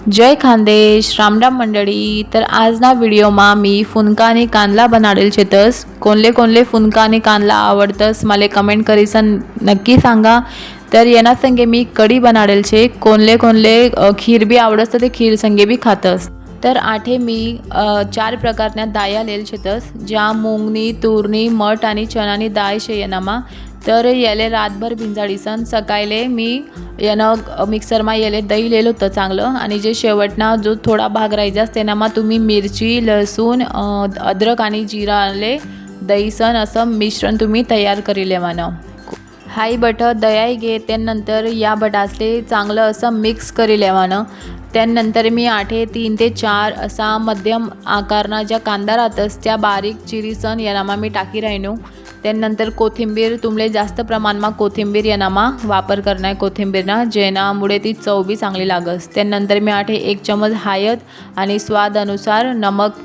जय खानदेश रामराम मंडळी। तर आज ना व्हिडिओमा मी फुनका आणि कांदला बनाडेल छेतस। कोणले कोणले फुनका आणि कांदला आवडतस मला कमेंट करीसन नक्की सांगा। तर येना संगे मी कढी बनाडेल छे। कोणले कोणले खीर बी आवडस ते खीर संगे बी खातस। तर आठे मी 4 प्रकारच्या दाया लेल छेतस, ज्या मूंगनी, तूरनी, मठ आणि चणानी दाय शे येनामा। तर याले रातभर भिंजाडीसन सकाळले मी यानं मिक्सरमा याले दही लेल होतं चांगलं। आणि जे शेवटना जो थोडा भाग राहिजास तेनामा तुम्ही मिरची, लसूण, अद्रक आणि जिराले दहीसन असं मिश्रण तुम्ही तयार करी लेवानं। हाई बट दयाई घे त्यानंतर या बटासले चांगलं असं मिक्स करी लेवानं। त्यानंतर मी 3 ते 4 असा मध्यम आकारना ज्या कांदा राहतस त्या बारीक चिरीसन यानामा मी टाकी राहिनो। त्यानंतर कोथिंबीर तुमले जास्त प्रमाणमा कोथिंबीर यानामा वापर करणार कोथिंबीरना, जेनामुळे ती चव बी चांगली लागस। त्यानंतर मी 1 चमच हळद आणि स्वाद अनुसार नमक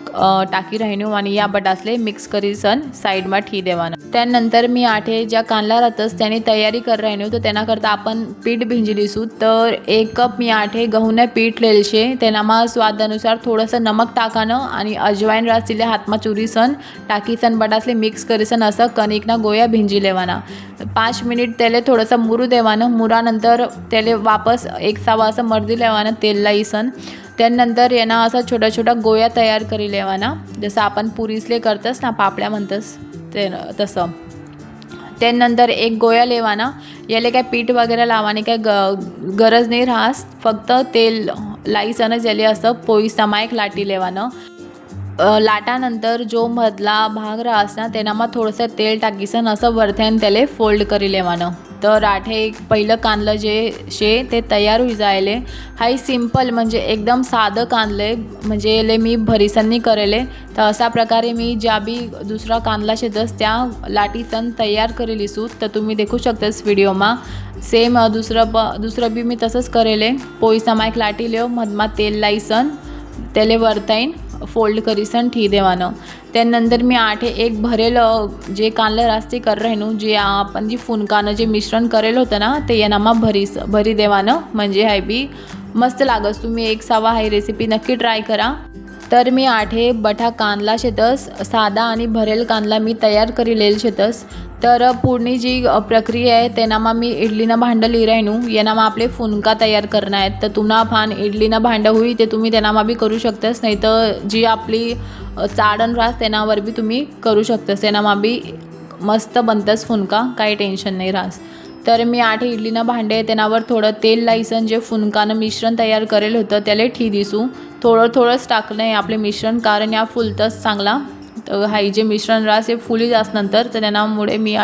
टाकी राहिनो आणि या बटासले मिक्स करीसन साईडमा ठी देवाना। त्यानंतर मी ज्या कांदा राहतस त्याने तयारी कर राहिनो, तर त्यानाकरता आपण पीठ भिंजलीसू। तर 1 कप मी गहूने पीठ लेल शे, तेनामा स्वाद अनुसार थोडंसं नमक टाकानं आणि अजवाइन रास तिले हातमा चुरीसन टाकीसन बटासले मिक्स करीसन असं कणिकना गोया भिंजी लेवाना। 5 मिनिट त्याले थोडंसं मुरू देवानं। मुरानंतर त्याले वापस एक सावा असं मर्दी लेवानं तेल लाईसन। त्यानंतर यांना असा छोटा छोटा गोया तयार करी लेवाना, जसं आपण पुरीसले करतस ना, पापड्या म्हणतस ते तसं। त्यानंतर एक गोया लेवाना, याले काय पीठ वगैरे लावानी काय गरज नाही राहस, फक्त तेल लाईसनच याले असं पोईसमा एक लाटी लेवानं। लाटानंतर जो मधला भाग राहस ना तेनामा थोडंसं तेल टाकीसन असं वरथ्यान त्याले फोल्ड करी लेवानं। तर पहिलं कांदलं जे शे ते तयार होई जायले। हाई सिंपल म्हणजे एकदम साधं कांदले, म्हणजे याले मी भरीसनी करेले। तर अशा प्रकारे मी ज्या बी दुसरा कांदला शेतस त्या लाटीसन तयार करेलीसू। तर तुम्ही देखू शकतास व्हिडिओमा सेम दुसरं बी मी तसंच करेले। पोईसमा एक लाटी लेव, मधमा तेल लाईसन त्याले वरताईन फोल्ड करीसन ठी देवानं। त्यानंतर मी एक भरेल जे कांदलं रास्ते कर राहिनो, जे आपण जी फुनकानं जे मिश्रण करेल होतं ना ते यानामा भरी देवानं, म्हणजे हाय बी मस्त लागस। तुम्ही एक सावा हाई रेसिपी नक्की ट्राय करा। तर मी बठा कांदला शेतस, साधा आणि भरेल कांदला मी तयार करी लेल शेतस। तर पुढनी जी प्रक्रिया आहे तेनामा मी इडलीनं भांडं ली राहिनू, येनामा आपले फुनका तयार करणार आहेत। तर तुम्हाला फान इडलीनं भांडं होई ते तुम्ही त्यानामा बी करू शकतास, नाही तर जी आपली चाळण राहस तेनावर बी तुम्ही करू शकतास, तेनामा बी मस्त बनतस फुनका, काही टेन्शन नाही राहस। तर मी इडलीनं भांडे त्यानावर थोडं तेल लाईसन जे फुनकानं मिश्रण तयार करेल होतं त्याला ठी दिसू। थोडंच टाकलं आहे आपले मिश्रण, कारण या फुलतच चांगला। तर हाई जे मिश्रण राहस हे फुली जास नंतर, तर त्यामुळे मी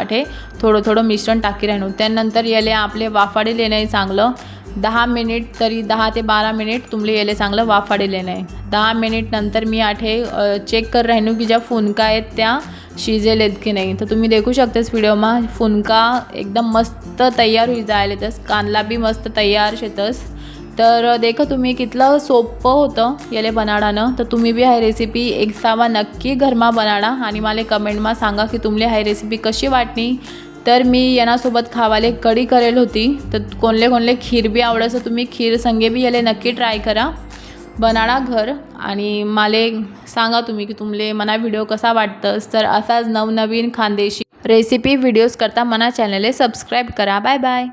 थोडं मिश्रण टाकी राहिनो। त्यानंतर याले आपले वाफाडे लेणं आहे चांगलं 10 मिनिट, तरी 10 ते 12 मिनिट तुमले याले चांगलं वाफाडे लेणं आहे। 10 मिनिट नंतर मी चेक कर राहिनो की ज्या फुनका आहेत त्या शिजेल आहेत की नाही। तर तुम्ही देखू शकतास व्हिडिओमा फुनका एकदम मस्त तयार होई जायले, तस कांदला बी मस्त तयार शेतस। तर देखो तुम्ही कितलं सोपं होतं याले बनाडानं। तर तुम्ही बी हाय रेसिपी एक सावा नक्की घरमा बनाडा आणि मला कमेंटमा सांगा की तुमले हाय रेसिपी कशी वाटली। तर मी यानासोबत खावाले कढी करेल होती, तर कोणले खीर बी आवडस तुम्ही खीर संगे बी याले नक्की ट्राय करा, बनाडा घर आणि माले सांगा तुम्ही की तुमले मना व्हिडिओ कसा वाटतस। तर असाच नवनवीन खानदेशी रेसिपी व्हिडिओज करता मना चॅनलले सबस्क्राईब करा। Bye bye.